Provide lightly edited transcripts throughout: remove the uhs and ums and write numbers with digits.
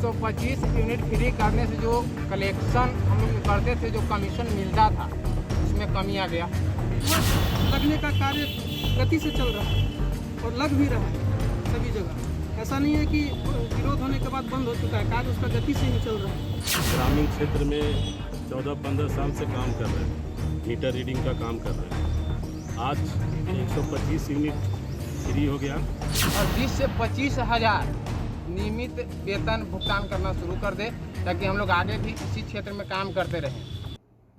125 unit free करने से जो कलेक्शन हम लोग करते थे, जो कमीशन मिलता था, उसमें कमी आ गया। लगने का कार्य गति से चल रहा है और लग भी रहा है सभी जगह। ऐसा नहीं है कि विरोध होने के बाद बंद हो चुका है, कार्य उसका गति से ही चल रहा है। ग्रामीण क्षेत्र में 14-15 साल से काम कर रहे हैं, मीटर रीडिंग का काम कर रहे हैं। आज 125 यूनिट फ्री हो गया और 20 से 25 हज़ार नियमित वेतन भुगतान करना शुरू कर दे, ताकि हम लोग आगे भी इसी क्षेत्र में काम करते रहें।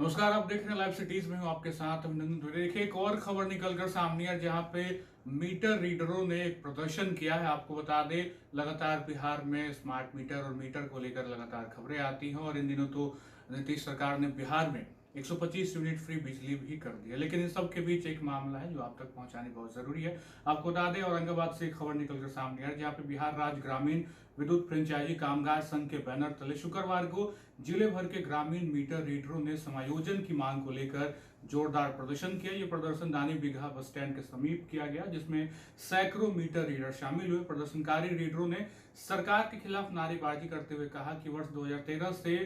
नमस्कार, आप देख रहे हैं लाइव सिटीज में हूं आपके साथ अभिनंदन धुरे। देखिए, एक और खबर निकलकर सामने है जहां पे मीटर रीडरों ने एक प्रदर्शन किया है। आपको बता दें, लगातार बिहार में स्मार्ट मीटर और मीटर को लेकर लगातार खबरें आती हैं और इन दिनों तो नीतीश सरकार ने बिहार में 125 यूनिट फ्री बिजली भी कर दी है। लेकिन इन सब के बीच एक मामला है जो आप तक पहुंचाने बहुत जरूरी है। आपको बता दें, औरंगाबाद से एक खबर निकलकर सामने है जहां पे बिहार राज्य ग्रामीण विद्युत फ्रेंचाइजी कामगार संघ के बैनर तले शुक्रवार को जिले भर के ग्रामीण मीटर रीडरों ने समायोजन की मांग को लेकर जोरदार प्रदर्शन किया। ये प्रदर्शन दानी बिघा बस स्टैंड के समीप किया गया, जिसमें सैकड़ों मीटर रीडर शामिल हुए। प्रदर्शनकारी रीडरों ने सरकार के खिलाफ नारेबाजी करते हुए कहा कि वर्ष 2013 से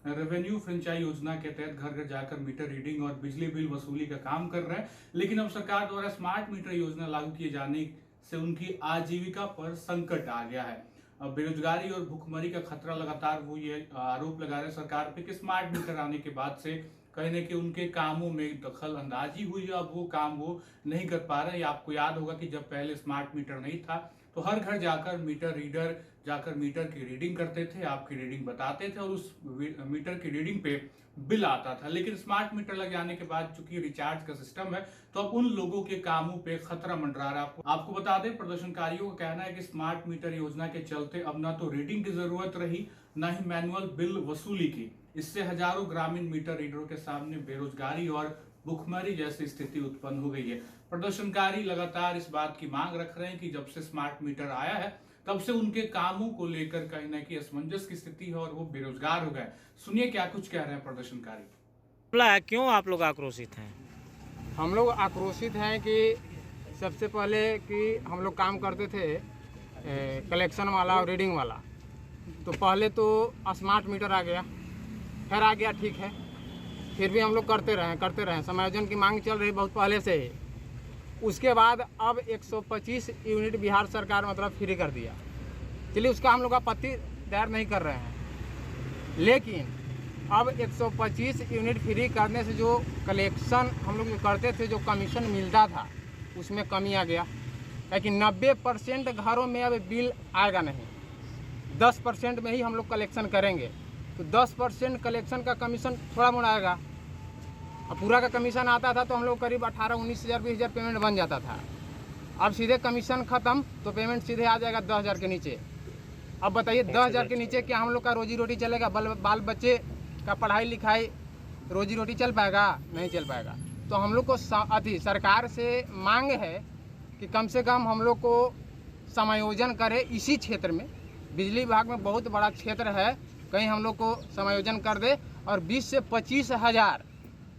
रेवेन्यू फ्रेंचाइज योजना के तहत घर घर जाकर मीटर रीडिंग और बिजली बिल वसूली का काम कर रहे हैं, लेकिन अब सरकार द्वारा स्मार्ट मीटर योजना लागू किए जाने से उनकी आजीविका पर संकट आ गया है। अब बेरोजगारी और भुखमरी का खतरा लगातार वो ये आरोप लगा रहे सरकार पे कि स्मार्ट मीटर आने के बाद से कहीं न कहीं उनके कामों में दखल अंदाजी हुई है। अब वो काम वो नहीं कर पा रहे। आपको याद होगा कि जब पहले स्मार्ट मीटर नहीं था तो हर घर जाकर मीटर रीडर जाकर मीटर की रीडिंग करते थे, आपकी रीडिंग बताते थे और उस मीटर की रीडिंग पे बिल आता था। लेकिन स्मार्ट मीटर लग जाने के बाद चूंकि रिचार्ज का सिस्टम है, तो अब उन लोगों के कामों पे खतरा मंडरा रहा है। आपको बता दें, प्रदर्शनकारियों का कहना है कि स्मार्ट मीटर योजना के चलते अब ना तो रीडिंग की जरूरत रही, ना ही मैनुअल बिल वसूली की। इससे हजारों ग्रामीण मीटर रीडरों के सामने बेरोजगारी और भुखमरी जैसी स्थिति उत्पन्न हो गई है। प्रदर्शनकारी लगातार इस बात की मांग रख रहे हैं कि जब से स्मार्ट मीटर आया है तब से उनके कामों को लेकर कहीं ना कहीं असमंजस की स्थिति है और वो बेरोजगार हो गए। सुनिए क्या कुछ कह रहे हैं प्रदर्शनकारी। क्यों आप लोग आक्रोशित हैं? हम लोग आक्रोशित हैं कि सबसे पहले कि हम लोग काम करते थे कलेक्शन वाला और रीडिंग वाला, तो पहले तो स्मार्ट मीटर आ गया, फिर आ गया, ठीक है, फिर भी हम लोग करते रहे। समायोजन की मांग चल रही बहुत पहले से ही। उसके बाद अब 125 यूनिट बिहार सरकार मतलब फ्री कर दिया। चलिए, उसका हम लोग आपत्ति दायर नहीं कर रहे हैं, लेकिन अब 125 यूनिट फ्री करने से जो कलेक्शन हम लोग करते थे, जो कमीशन मिलता था, उसमें कमी आ गया। लेकिन 90% घरों में अब बिल आएगा नहीं, 10% में ही हम लोग कलेक्शन करेंगे, तो 10% कलेक्शन का कमीशन थोड़ा मोड़ा आएगा। अब पूरा का कमीशन आता था तो हम लोग करीब 18-19 हज़ार 20 हज़ार पेमेंट बन जाता था। अब सीधे कमीशन ख़त्म तो पेमेंट सीधे आ जाएगा 10 हज़ार के नीचे। अब बताइए, 10 हज़ार के नीचे क्या हम लोग का रोजी रोटी चलेगा? बाल बच्चे का पढ़ाई लिखाई, रोजी रोटी चल पाएगा? नहीं चल पाएगा। तो हम लोग को सरकार से मांग है कि कम से कम हम लोग को समायोजन करे इसी क्षेत्र में। बिजली विभाग में बहुत बड़ा क्षेत्र है, कहीं हम लोग को समायोजन कर दे और 20 से 25 हज़ार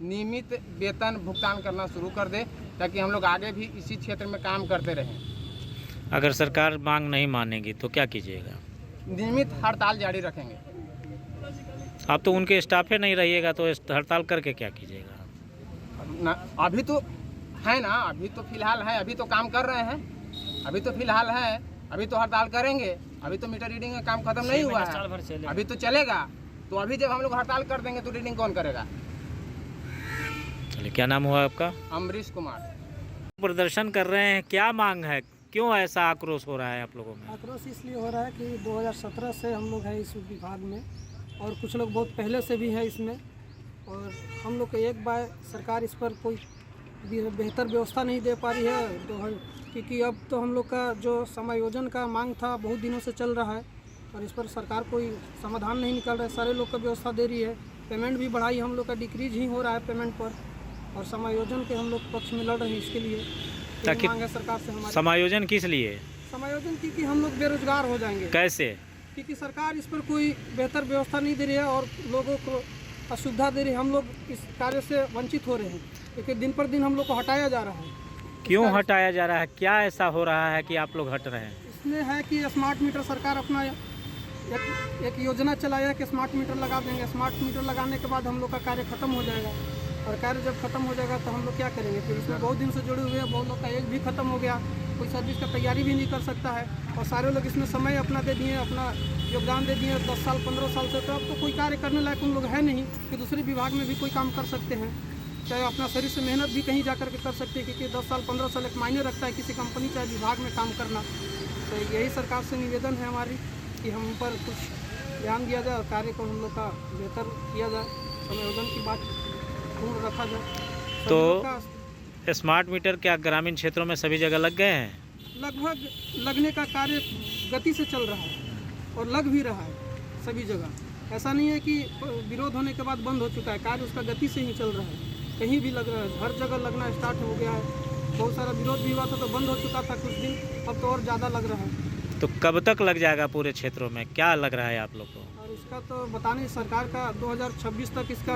नियमित वेतन भुगतान करना शुरू कर दे, ताकि हम लोग आगे भी इसी क्षेत्र में काम करते रहें। अगर सरकार मांग नहीं मानेगी तो क्या कीजिएगा? नियमित हड़ताल जारी रखेंगे। आप तो उनके स्टाफे नहीं रहिएगा तो हड़ताल करके क्या कीजिएगा? अभी तो है ना, अभी तो फिलहाल है, अभी तो काम कर रहे हैं, अभी तो फिलहाल है, अभी तो हड़ताल करेंगे। अभी तो मीटर रीडिंग का काम खत्म नहीं हुआ है, अभी तो चलेगा। तो अभी जब हम लोग हड़ताल कर देंगे तो रीडिंग कौन करेगा? चलिए, क्या नाम हुआ आपका? अमरीश कुमार। प्रदर्शन कर रहे हैं, क्या मांग है? क्यों ऐसा आक्रोश हो रहा है आप लोगों में? आक्रोश इसलिए हो रहा है कि 2017 से हम लोग हैं इस विभाग में और कुछ लोग बहुत पहले से भी है इसमें, और हम लोग को एक बार सरकार इस पर कोई बेहतर व्यवस्था नहीं दे पा रही है। क्योंकि अब तो हम लोग का जो समायोजन का मांग था बहुत दिनों से चल रहा है और इस पर सरकार कोई समाधान नहीं निकल रहा है। सारे लोग का व्यवस्था दे रही है, पेमेंट भी बढ़ाई, हम लोग का डिक्रीज ही हो रहा है पेमेंट पर, और समायोजन के हम लोग पक्ष में लड़ रहे हैं इसके लिए। ताकि मांग है सरकार से हमारी। समायोजन किस लिए? समायोजन क्योंकि हम लोग बेरोजगार हो जाएंगे। कैसे? क्योंकि सरकार इस पर कोई बेहतर व्यवस्था नहीं दे रही है और लोगों को असुविधा दे रही है। हम लोग इस कार्य से वंचित हो रहे हैं क्योंकि दिन पर दिन हम लोग को हटाया जा रहा है। क्यों हटाया जा रहा है? क्या ऐसा हो रहा है कि आप लोग हट रहे हैं? इसमें है कि स्मार्ट मीटर सरकार अपना एक योजना चलाया कि स्मार्ट मीटर लगा देंगे। स्मार्ट मीटर लगाने के बाद हम लोग का कार्य खत्म हो जाएगा, और कार्य जब खत्म हो जाएगा तो हम लोग क्या करेंगे? फिर इसमें बहुत दिन से जुड़े हुए हैं, बहुत लोग का एज भी खत्म हो गया, कोई सर्विस का तैयारी भी नहीं कर सकता है, और सारे लोग इसमें समय अपना दे दिए, अपना योगदान दे दिए 10 साल 15 साल से। तो अब तो कोई कार्य करने लायक उन लोग है नहीं कि दूसरे विभाग में भी कोई काम कर सकते हैं, चाहे अपना शरीर से मेहनत भी कहीं जा कर के कर सकते हैं, क्योंकि 10 साल 15 साल एक मायने रखता है किसी कंपनी चाहे विभाग में काम करना। तो यही सरकार से निवेदन है हमारी कि हम पर कुछ ध्यान दिया जाए और कार्य को हम लोग का बेहतर किया जाए, समायोजन की बात पूर्ण रखा जाए। तो स्मार्ट मीटर क्या ग्रामीण क्षेत्रों में सभी जगह लग गए हैं? लगभग लगने का कार्य गति से चल रहा है और लग भी रहा है सभी जगह। ऐसा नहीं है कि विरोध होने के बाद बंद हो चुका है, कार्य उसका गति से ही चल रहा है, कहीं भी लग रहा है, हर जगह लगना स्टार्ट हो गया है। बहुत सारा विरोध भी हुआ था तो बंद हो चुका था कुछ दिन, अब तो और ज़्यादा लग रहा है। तो कब तक लग जाएगा पूरे क्षेत्रों में, क्या लग रहा है आप लोग को? और इसका तो बता नहीं, सरकार का 2026 तक इसका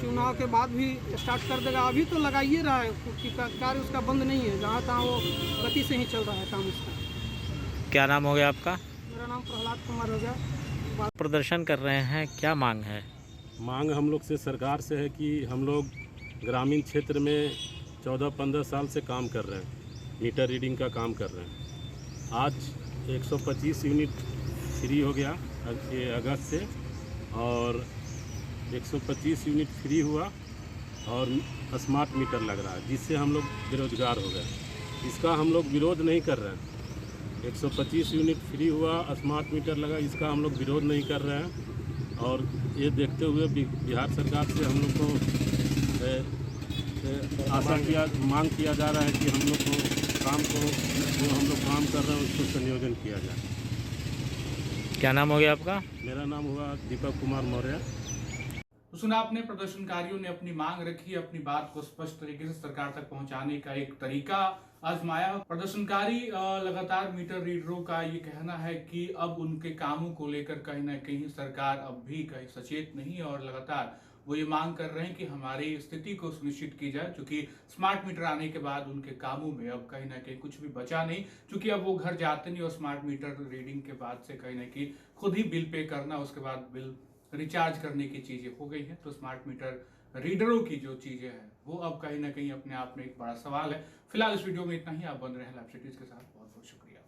चुनाव के बाद भी स्टार्ट कर देगा। अभी तो लगा ही रहा है क्योंकि कार्य उसका बंद नहीं है, जहाँ तहाँ वो गति से ही चल रहा है काम उसका। क्या नाम हो गया आपका? मेरा नाम प्रहलाद कुमार हो गया। प्रदर्शन कर रहे हैं, क्या मांग है? मांग हम लोग से सरकार से है कि हम लोग ग्रामीण क्षेत्र में 14-15 साल से काम कर रहे हैं, मीटर रीडिंग का काम कर रहे हैं। आज 125 यूनिट फ्री हो गया अगस्त से, और 125 यूनिट फ्री हुआ और स्मार्ट मीटर लग रहा है, जिससे हम लोग बेरोजगार हो गए। इसका हम लोग विरोध नहीं कर रहे हैं। 125 यूनिट फ्री हुआ, स्मार्ट मीटर लगा, इसका हम लोग विरोध नहीं कर रहे हैं। और ये देखते हुए बिहार सरकार से हम लोग को मांग किया जा रहा है कि हम लोग को जो हम लोग काम कर रहे हैं उसको संयोजन किया जाए। क्या नाम हो गया आपका? मेरा नाम हुआ दीपक कुमार मौर्य। तो सुना आपने, प्रदर्शनकारियों ने अपनी मांग रखी, अपनी बात को स्पष्ट तरीके से सरकार तक पहुंचाने का एक तरीका आजमाया। प्रदर्शनकारी लगातार मीटर रीडरों का ये कहना है कि अब उनके कामों को लेकर कहीं ना कहीं सरकार अब भी कहीं सचेत नहीं है, और लगातार वो ये मांग कर रहे हैं कि हमारी स्थिति को सुनिश्चित की जाए, क्योंकि स्मार्ट मीटर आने के बाद उनके कामों में अब कहीं ना कहीं कुछ भी बचा नहीं, क्योंकि अब वो घर जाते नहीं और स्मार्ट मीटर रीडिंग के बाद से कहीं ना कहीं खुद ही बिल पे करना, उसके बाद बिल रिचार्ज करने की चीजें हो गई हैं। तो स्मार्ट मीटर रीडरों की जो चीजें हैं वो अब कहीं ना कहीं अपने आप में एक बड़ा सवाल है। फिलहाल इस वीडियो में इतना ही। आप बन रहे हैं लाइव सिटीज के साथ। बहुत बहुत शुक्रिया।